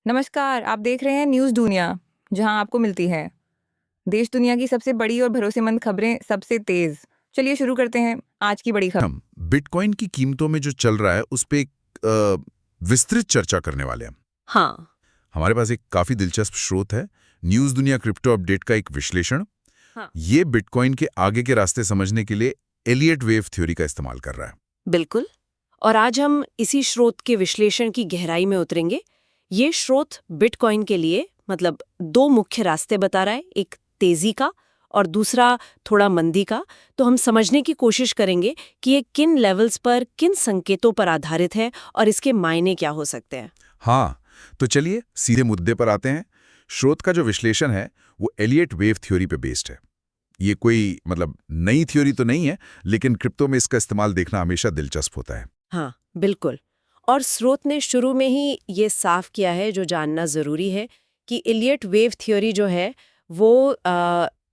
नमस्कार, आप देख रहे हैं न्यूज़ दुनिया, जहां आपको मिलती है देश दुनिया की सबसे बड़ी और भरोसेमंद खबरें सबसे तेज। चलिए शुरू करते हैं आज की बड़ी खबर। हम बिटकॉइन की कीमतों में जो चल रहा है उस पे एक विस्तृत चर्चा करने वाले हैं। हाँ। हमारे पास एक काफी दिलचस्प स्रोत है, न्यूज़ दुनिया क्रिप्टो अपडेट का एक विश्लेषण। हाँ। ये बिटकॉइन के आगे के रास्ते समझने के लिए एलियट वेव थ्योरी का इस्तेमाल कर रहा है। बिल्कुल। और आज हम इसी स्रोत के विश्लेषण की गहराई में उतरेंगे। ये स्रोत बिटकॉइन के लिए मतलब दो मुख्य रास्ते बता रहा है, एक तेजी का और दूसरा थोड़ा मंदी का। तो हम समझने की कोशिश करेंगे कि ये किन लेवल्स पर, किन संकेतों पर आधारित है और इसके मायने क्या हो सकते हैं। हाँ, तो चलिए सीधे मुद्दे पर आते हैं। स्रोत का जो विश्लेषण है वो एलियट वेव थ्योरी पे बेस्ड है। ये कोई नई थ्योरी तो नहीं है, लेकिन क्रिप्टो में इसका इस्तेमाल देखना हमेशा दिलचस्प होता है। हाँ, बिल्कुल। और स्रोत ने शुरू में ही ये साफ किया है, जो जानना ज़रूरी है, कि एलियट वेव थ्योरी जो है वो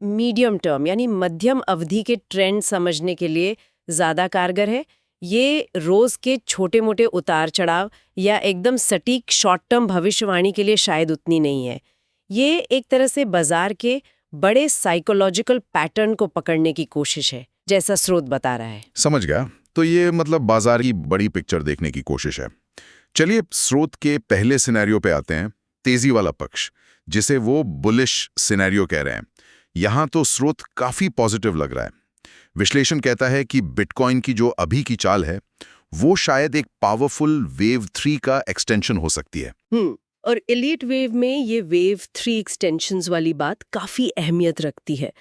मीडियम टर्म यानी मध्यम अवधि के ट्रेंड समझने के लिए ज़्यादा कारगर है। ये रोज़ के छोटे मोटे उतार चढ़ाव या एकदम सटीक शॉर्ट टर्म भविष्यवाणी के लिए शायद उतनी नहीं है। ये एक तरह से बाजार के बड़े साइकोलॉजिकल पैटर्न को पकड़ने की कोशिश है, जैसा स्रोत बता रहा है। समझ गया। तो ये बाजार की बड़ी पिक्चर देखने की कोशिश है। चलिए स्रोत के पहले सिनेरियो पे आते हैं, तेजी वाला पक्ष, जिसे वो बुलिश सिनेरियो कह रहे हैं। यहाँ तो स्रोत काफी पॉजिटिव लग रहा है। विश्लेषण कहता है कि बिटकॉइन की जो अभी की चाल है वो शायद एक पावरफुल वेव 3 का एक्सटेंशन हो सकती है। और एलियट वेव में ये वेव 3 एक्सटेंशंस वाली बात काफी अहमियत रखती है।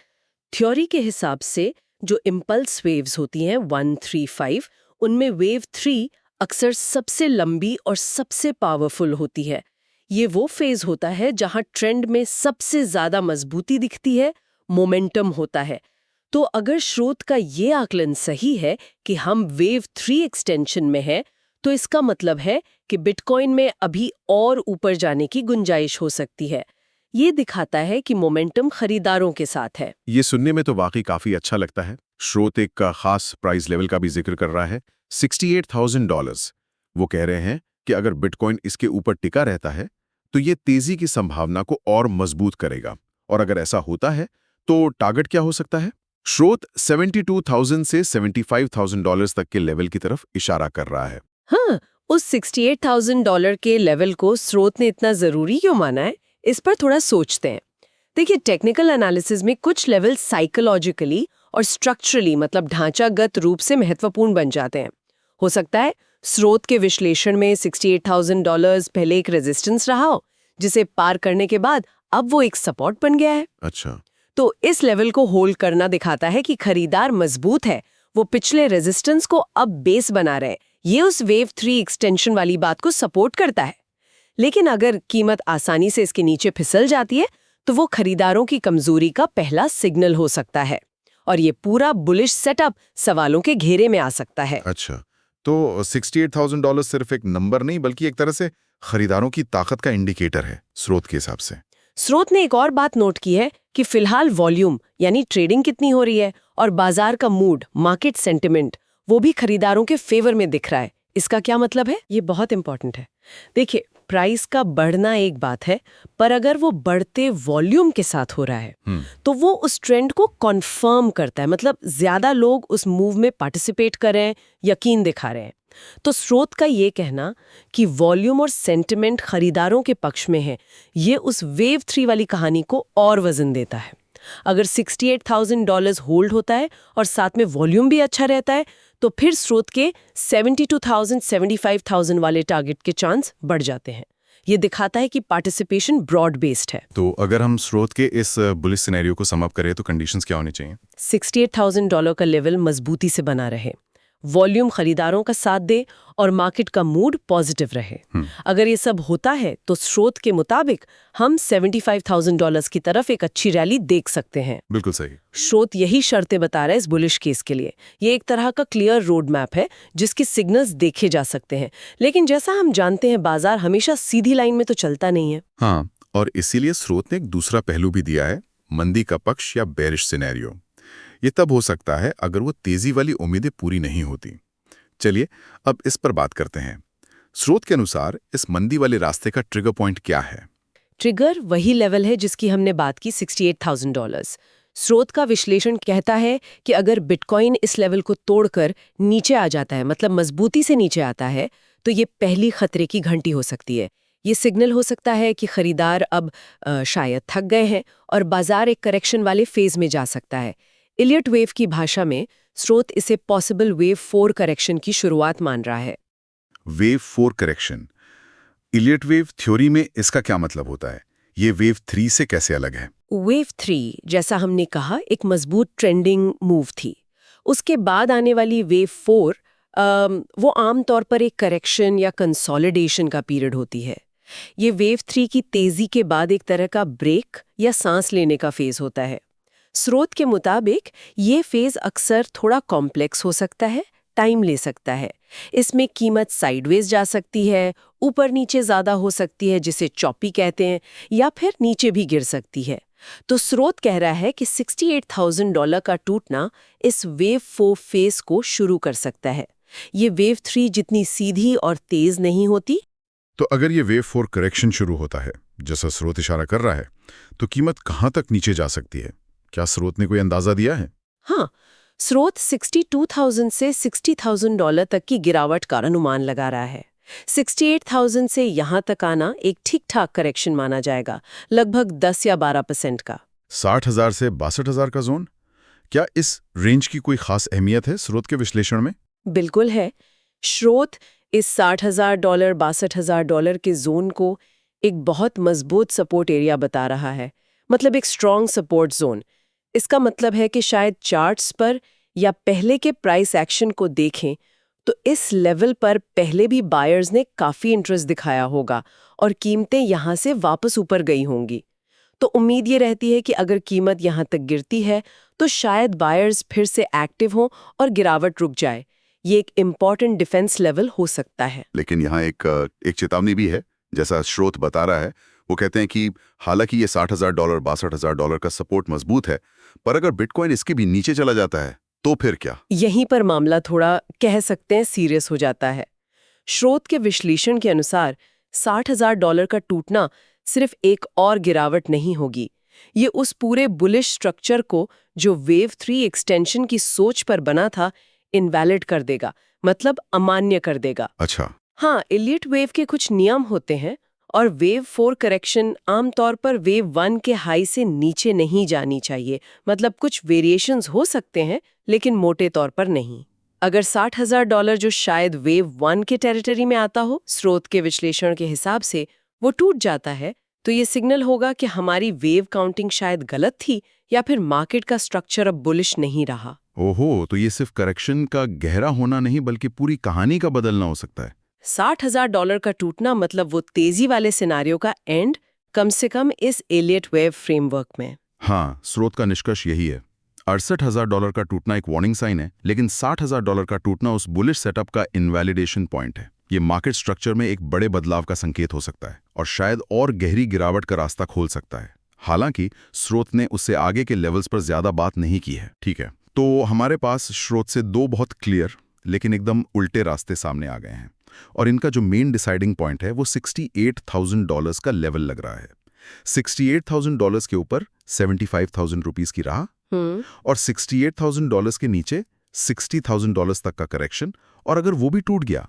थ्योरी के हिसाब से जो इम्पल्स वेव्स होती हैं 1, 3, 5, उनमें वेव 3 अक्सर सबसे लंबी और सबसे पावरफुल होती है। ये वो फेज होता है जहां ट्रेंड में सबसे ज्यादा मजबूती दिखती है, मोमेंटम होता है। तो अगर स्रोत का ये आकलन सही है कि हम वेव 3 एक्सटेंशन में हैं, तो इसका मतलब है कि बिटकॉइन में अभी और ऊपर जाने की गुंजाइश हो सकती है। ये दिखाता है कि मोमेंटम खरीदारों के साथ है। ये सुनने में तो वाकई काफी अच्छा लगता है। स्रोत एक का खास प्राइस लेवल का भी जिक्र कर रहा है, $68,000। वो कह रहे हैं कि अगर बिटकॉइन इसके ऊपर टिका रहता है तो ये तेजी की संभावना को और मजबूत करेगा। और अगर ऐसा होता है तो टारगेट क्या हो सकता है? स्रोत 72,000 से $75,000 तक के लेवल की तरफ इशारा कर रहा है। हाँ, उस $68,000 के लेवल को स्रोत ने इतना जरूरी क्यों माना है, इस पर थोड़ा सोचते हैं। देखिए, टेक्निकल एनालिसिस में कुछ लेवल साइकोलॉजिकली और स्ट्रक्चरली मतलब ढांचागत रूप से महत्वपूर्ण बन जाते हैं। हो सकता है स्रोत के विश्लेषण में $68,000 पहले एक रेजिस्टेंस रहा हो, जिसे पार करने के बाद अब वो एक सपोर्ट बन गया है। अच्छा। तो इस लेवल को होल्ड करना दिखाता है कि खरीदार मजबूत है, वो पिछले रेजिस्टेंस को अब बेस बना रहे। ये उस वेव 3 एक्सटेंशन वाली बात को सपोर्ट करता है। लेकिन अगर कीमत आसानी से इसके नीचे फिसल जाती है तो वो खरीदारों की कमजोरी का पहला सिग्नल हो सकता है और ये पूरा बुलिश सेटअप सवालों के घेरे में आ सकता है। अच्छा, तो $68,000 सिर्फ एक नंबर नहीं बल्कि एक तरह से खरीदारों की ताकत का इंडिकेटर है स्रोत के हिसाब से। स्रोत ने एक और बात नोट की है कि फिलहाल वॉल्यूम यानी ट्रेडिंग कितनी हो रही है और बाजार का मूड, मार्केट सेंटिमेंट, वो भी खरीदारों के फेवर में दिख रहा है। इसका क्या मतलब है? ये बहुत इंपॉर्टेंट है। देखिए, प्राइस का बढ़ना एक बात है, पर अगर वो बढ़ते वॉल्यूम के साथ हो रहा है तो वो उस ट्रेंड को कॉन्फर्म करता है। मतलब ज्यादा लोग उस मूव में पार्टिसिपेट कर रहे हैं, यकीन दिखा रहे हैं। तो स्रोत का ये कहना कि वॉल्यूम और सेंटिमेंट खरीदारों के पक्ष में है, ये उस वेव 3 वाली कहानी को और वजन देता है। अगर $68,000 होल्ड होता है और साथ में वॉल्यूम भी अच्छा रहता है तो फिर स्रोत के 72,000 75,000 वाले टारगेट के चांस बढ़ जाते हैं। ये दिखाता है कि पार्टिसिपेशन ब्रॉड बेस्ड है। तो अगर हम स्रोत के इस बुलिश सिनेरियो को सम अप करें तो कंडीशंस क्या होनी चाहिए? $68,000 का लेवल मजबूती से बना रहे, वॉल्यूम खरीदारों का साथ दे और मार्केट का मूड पॉजिटिव रहे। अगर ये सब होता है तो स्रोत के मुताबिक हम $75,000 की तरफ एक अच्छी रैली देख सकते हैं। बिल्कुल सही। स्रोत यही शर्तें बता रहा है इस बुलिश केस के लिए। ये एक तरह का क्लियर रोड मैप है जिसके सिग्नल्स देखे जा सकते हैं। लेकिन जैसा हम जानते हैं, बाजार हमेशा सीधी लाइन में तो चलता नहीं है। हाँ, और इसीलिए स्रोत ने एक दूसरा पहलू भी दिया है, मंदी का पक्ष या बेरिश सिनेरियो। ये तब हो सकता है अगर वो तेजी वाली उम्मीदें पूरी नहीं होती। चलिए अब इस पर बात करते हैं। स्रोत के अनुसार इस मंदी वाले रास्ते का ट्रिगर पॉइंट क्या है? ट्रिगर वही लेवल है जिसकी हमने बात की, $68,000। स्रोत का विश्लेषण कहता है कि अगर बिटकॉइन इस लेवल को तोड़कर नीचे आ जाता है, मतलब मजबूती से नीचे आता है, तो ये पहली खतरे की घंटी हो सकती है। ये सिग्नल हो सकता है कि खरीदार अब शायद थक गए हैं और बाजार एक करेक्शन वाले फेज में जा सकता है। इलियट वेव की भाषा में स्रोत इसे पॉसिबल वेव 4 करेक्शन की शुरुआत मान रहा है। Wave 4 correction. Elliot wave theory में इसका क्या मतलब होता है? ये वेव 3 से कैसे अलग है? वेव 3, जैसा हमने कहा, एक मजबूत ट्रेंडिंग मूव थी। उसके बाद आने वाली वेव 4 वो आमतौर पर एक करेक्शन या कंसोलिडेशन का पीरियड होती है। ये वेव 3 की तेजी के बाद एक तरह का ब्रेक या सांस लेने का फेज होता है। स्रोत के मुताबिक ये फेज अक्सर थोड़ा कॉम्प्लेक्स हो सकता है, टाइम ले सकता है। इसमें कीमत साइडवेज जा सकती है, ऊपर नीचे ज्यादा हो सकती है जिसे चॉपी कहते हैं, या फिर नीचे भी गिर सकती है। तो स्रोत कह रहा है कि $68,000 का टूटना इस वेव 4 फेज को शुरू कर सकता है। ये वेव 3 जितनी सीधी और तेज नहीं होती। तो अगर ये वेव 4 करेक्शन शुरू होता है, जैसा स्रोत इशारा कर रहा है, तो कीमत कहाँ तक नीचे जा सकती है? क्या स्रोत ने कोई अंदाजा दिया है? हाँ, स्रोत 62,000 से $60,000 तक की गिरावट का अनुमान लगा रहा है। 68,000 से यहाँ तक आना एक ठीक-ठाक करेक्शन माना जाएगा, लगभग 10 या 12% का। 60,000 से 62,000 का जोन? क्या इस रेंज की कोई खास अहमियत है स्रोत के विश्लेषण में? बिल्कुल है। स्रोत इस $60,000 $62,000 के जोन को एक बहुत मजबूत सपोर्ट एरिया बता रहा है, मतलब एक स्ट्रॉन्ग सपोर्ट जोन। इसका मतलब है कि शायद चार्ट्स पर या पहले के प्राइस एक्शन को देखें तो इस लेवल पर पहले भी बायर्स ने काफी इंटरेस्ट दिखाया होगा और कीमतें यहां से वापस ऊपर गई होंगी। तो उम्मीद ये रहती है कि अगर कीमत यहां तक गिरती है तो शायद बायर्स फिर से एक्टिव हों और गिरावट रुक जाए। ये एक इम्पॉर्टेंट डिफेंस लेवल हो सकता है। लेकिन यहाँ एक चेतावनी भी है, जैसा स्रोत बता रहा है। वो कहते हैं कि हालांकि ये $60,000 $62,000 का सपोर्ट मजबूत है, पर अगर बिटकॉइन इसके भी नीचे चला जाता है तो फिर क्या? यहीं पर मामला थोड़ा, कह सकते हैं, सीरियस हो जाता है। स्रोत के विश्लेषण के अनुसार $60,000 का टूटना सिर्फ एक और गिरावट नहीं होगी, ये उस पूरे बुलिश स्ट्रक्चर को जो वेव 3 एक्सटेंशन की सोच पर बना था इनवैलिड कर देगा, मतलब अमान्य कर देगा। अच्छा। हाँ, इलियट वेव के कुछ नियम होते हैं और वेव 4 करेक्शन आमतौर पर वेव 1 के हाई से नीचे नहीं जानी चाहिए, मतलब कुछ वेरिएशंस हो सकते हैं लेकिन मोटे तौर पर नहीं। अगर $60,000 जो शायद वेव 1 के टेरिटरी में आता हो, स्रोत के विश्लेषण के हिसाब से वो टूट जाता है, तो ये सिग्नल होगा कि हमारी वेव काउंटिंग शायद गलत थी या फिर मार्केट का स्ट्रक्चर अब बुलिश नहीं रहा। ओहो, तो ये सिर्फ करेक्शन का गहरा होना नहीं बल्कि पूरी कहानी का बदलना हो सकता है। $60,000 का टूटना मतलब वो तेजी वाले सिनारियो का एंड, कम से कम इस एलियट वेव फ्रेमवर्क में। हाँ, स्रोत का निष्कर्ष यही है। $68,000 का टूटना एक वार्निंग साइन है, लेकिन $60,000 का टूटना उस बुलिश सेटअप का इनवैलिडेशन पॉइंट है। ये मार्केट स्ट्रक्चर में एक बड़े बदलाव का संकेत हो सकता है और शायद और गहरी गिरावट का रास्ता खोल सकता है। हालांकि स्रोत ने उससे आगे के लेवल्स पर ज्यादा बात नहीं की है। ठीक है, तो हमारे पास स्रोत से दो बहुत क्लियर लेकिन एकदम उल्टे रास्ते सामने आ गए हैं और इनका जो मेन डिसाइडिंग पॉइंट है वो $68,000 का लेवल लग रहा है। $68,000 के ऊपर 75,000 रुपीस की राह और $68,000 के नीचे $60,000 तक का करेक्शन, और अगर वो भी टूट गया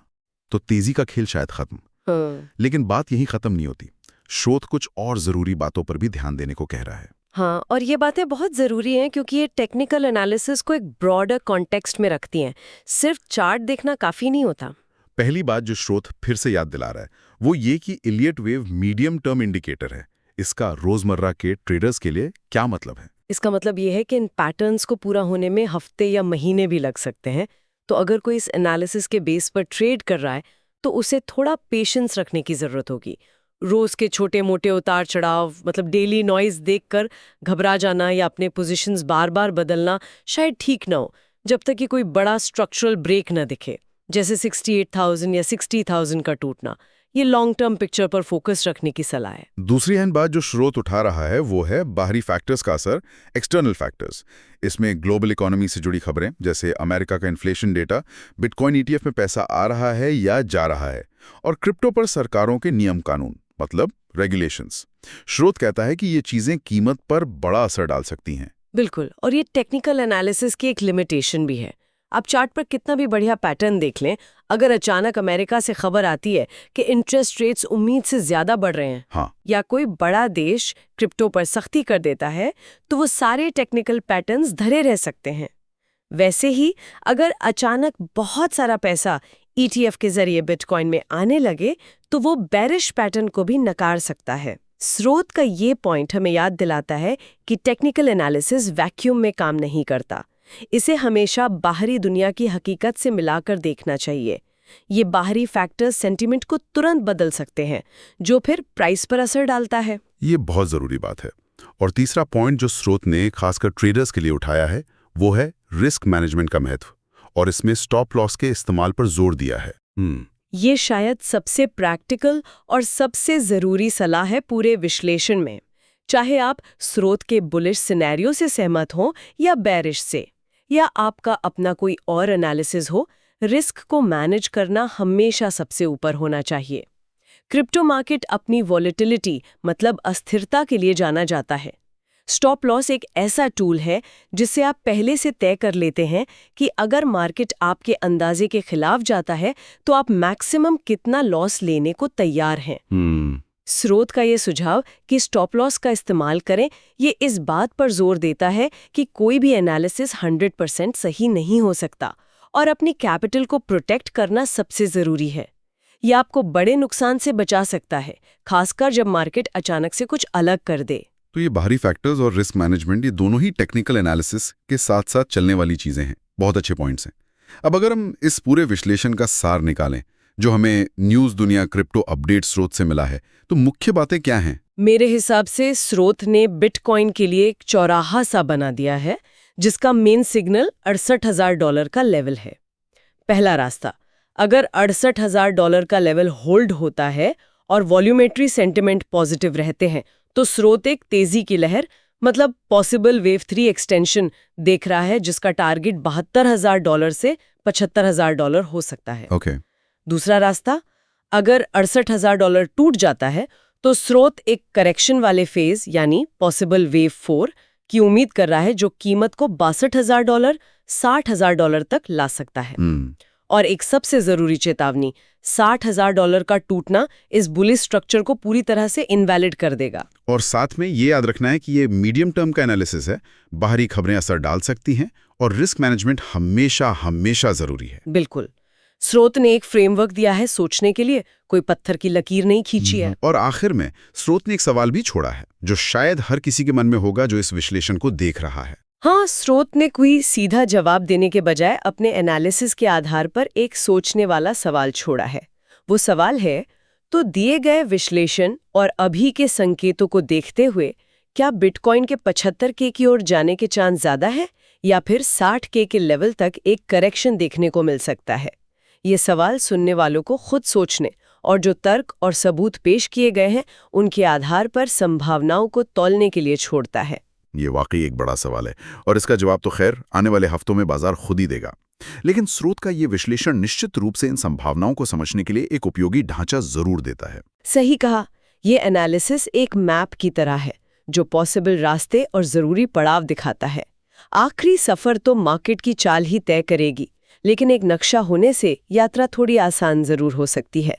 तो तेजी का खेल शायद खत्म। लेकिन बात यहीं खत्म नहीं होती। स्रोत कुछ और जरूरी बातों पर भी ध्यान देने को कह रहा है। हाँ, और ये बातें बहुत ज़रूरी हैं क्योंकि ये टेक्निकल एनालिसिस को एक ब्रॉडर कॉन्टेक्स्ट में रखती हैं। सिर्फ चार्ट देखना काफ़ी नहीं होता। पहली बात जो स्रोत फिर से याद दिला रहा है वो ये कि Elliot wave medium term indicator है। इसका रोजमर्रा के ट्रेडर्स के लिए क्या मतलब है? इसका मतलब ये है कि इन पैटर्न्स को पूरा होने में हफ्ते या महीने भी लग सकते हैं। तो अगर कोई इस एनालिसिस के बेस पर ट्रेड कर रहा है तो उसे थोड़ा पेशेंस रखने की ज़रूरत होगी। रोज के छोटे मोटे उतार चढ़ाव, मतलब डेली नॉइज देखकर घबरा जाना या अपने पोजीशंस बार बार बदलना शायद ठीक ना हो, जब तक कि कोई बड़ा स्ट्रक्चरल ब्रेक ना दिखे, जैसे 68,000 या 60,000 का टूटना। ये लॉन्ग टर्म पिक्चर पर फोकस रखने की सलाह है। दूसरी अहम बात जो स्रोत उठा रहा है वो है बाहरी फैक्टर्स का असर, एक्सटर्नल फैक्टर्स। इसमें ग्लोबल इकोनॉमी से जुड़ी खबरें जैसे अमेरिका का इन्फ्लेशन डेटा, बिटकॉइन ETF में पैसा आ रहा है या जा रहा है, और क्रिप्टो पर सरकारों के नियम कानून मतलब रेगुलेशंस। स्रोत कहता है कि ये चीजें कीमत पर बड़ा असर डाल सकती हैं। बिल्कुल, और ये टेक्निकल एनालिसिस की एक लिमिटेशन भी है। आप चार्ट पर कितना भी बढ़िया पैटर्न देख लें, अगर अचानक अमेरिका से खबर आती है कि इंटरेस्ट रेट्स उम्मीद से ज्यादा बढ़ रहे हैं, हाँ, या कोई बड़ा देश क्रिप्टो पर सख्ती कर देता है, तो वो सारे टेक्निकल पैटर्न्स धरे रह सकते हैं। वैसे ही अगर अचानक बहुत सारा पैसा ETF के जरिए बिटकॉइन में आने लगे, तो वो बेरिश पैटर्न को भी नकार सकता है। स्रोत का ये पॉइंट हमें याद दिलाता है कि टेक्निकल एनालिसिस वैक्यूम में काम नहीं करता। इसे हमेशा बाहरी दुनिया की हकीकत से मिलाकर देखना चाहिए। ये बाहरी फैक्टर्स सेंटिमेंट को तुरंत बदल सकते हैं, जो फिर प्राइस पर असर डालता है। ये बहुत जरूरी बात है। और तीसरा पॉइंट जो स्रोत ने खासकर ट्रेडर्स के लिए उठाया है वो है रिस्क मैनेजमेंट का महत्व, और इसमें स्टॉप लॉस के इस्तेमाल पर जोर दिया है। ये शायद सबसे प्रैक्टिकल और सबसे जरूरी सलाह है पूरे विश्लेषण में। चाहे आप स्रोत के बुलिश सिनेरियो से सहमत हो या बेरिश से, या आपका अपना कोई और एनालिसिस हो, रिस्क को मैनेज करना हमेशा सबसे ऊपर होना चाहिए। क्रिप्टो मार्केट अपनी वॉलेटिलिटी मतलब अस्थिरता के लिए जाना जाता है। स्टॉप लॉस एक ऐसा टूल है जिससे आप पहले से तय कर लेते हैं कि अगर मार्केट आपके अंदाजे के खिलाफ जाता है तो आप मैक्सिमम कितना लॉस लेने को तैयार हैं। स्रोत का ये सुझाव कि स्टॉप लॉस का इस्तेमाल करें, ये इस बात पर जोर देता है कि कोई भी एनालिसिस 100% सही नहीं हो सकता और अपनी कैपिटल को प्रोटेक्ट करना सबसे जरूरी है। ये आपको बड़े नुकसान से बचा सकता है, खासकर जब मार्केट अचानक से कुछ अलग कर दे। तो ये बाहरी फैक्टर्स और रिस्क मैनेजमेंट ये दोनों ही टेक्निकल एनालिसिस के साथ साथ चलने वाली चीजें हैं। बहुत अच्छे पॉइंट्स हैं। अब अगर हम इस पूरे विश्लेषण का सार निकालें जो हमें न्यूज़ दुनिया क्रिप्टो अपडेट स्रोत से मिला है, तो मुख्य बातें क्या हैं? मेरे हिसाब से स्रोत ने बिटकॉइन के लिए एक चौराहा सा बना दिया है जिसका मेन सिग्नल $68,000 का लेवल है। पहला रास्ता, अगर $68,000 का लेवल होल्ड होता है और वॉल्यूमेट्री सेंटिमेंट पॉजिटिव रहते हैं तो स्रोत एक तेजी की लहर मतलब पॉसिबल वेव 3 एक्सटेंशन देख रहा है जिसका टारगेट $72,000 से $75,000 हो सकता है। दूसरा रास्ता, अगर $68,000 टूट जाता है तो स्रोत एक करेक्शन वाले फेज यानी पॉसिबल वेव 4 की उम्मीद कर रहा है जो कीमत को $62,000 $60,000 तक ला सकता है। और एक सबसे जरूरी चेतावनी, $60,000 का टूटना इस बुलिश स्ट्रक्चर को पूरी तरह से इनवैलिड कर देगा। और साथ में ये याद रखना है कि ये मीडियम टर्म का एनालिसिस है, बाहरी खबरें असर डाल सकती हैं और रिस्क मैनेजमेंट हमेशा हमेशा जरूरी है। बिल्कुल, स्रोत ने एक फ्रेमवर्क दिया है सोचने के लिए, कोई पत्थर की लकीर नहीं खींची है। और आखिर में स्रोत ने एक सवाल भी छोड़ा है जो शायद हर किसी के मन में होगा जो इस विश्लेषण को देख रहा है। हाँ, स्रोत ने कोई सीधा जवाब देने के बजाय अपने एनालिसिस के आधार पर एक सोचने वाला सवाल छोड़ा है। वो सवाल है, तो दिए गए विश्लेषण और अभी के संकेतों को देखते हुए क्या बिटकॉइन के 75K की ओर जाने के चांस ज्यादा है या फिर 60K के लेवल तक एक करेक्शन देखने को मिल सकता है? ये सवाल सुनने वालों को खुद सोचने और जो तर्क और सबूत पेश किए गए हैं उनके आधार पर संभावनाओं को तौलने के लिए छोड़ता है। ये वाकई एक बड़ा सवाल है और इसका जवाब तो खैर आने वाले हफ्तों में बाजार खुद ही देगा। लेकिन स्रोत का ये विश्लेषण निश्चित रूप से इन संभावनाओं को समझने के लिए एक उपयोगी ढांचा जरूर देता है। सही कहा, ये एनालिसिस एक मैप की तरह है जो पॉसिबल रास्ते और जरूरी पड़ाव दिखाता है। आखिरी सफर तो मार्केट की चाल ही तय करेगी, लेकिन एक नक्शा होने से यात्रा थोड़ी आसान जरूर हो सकती है।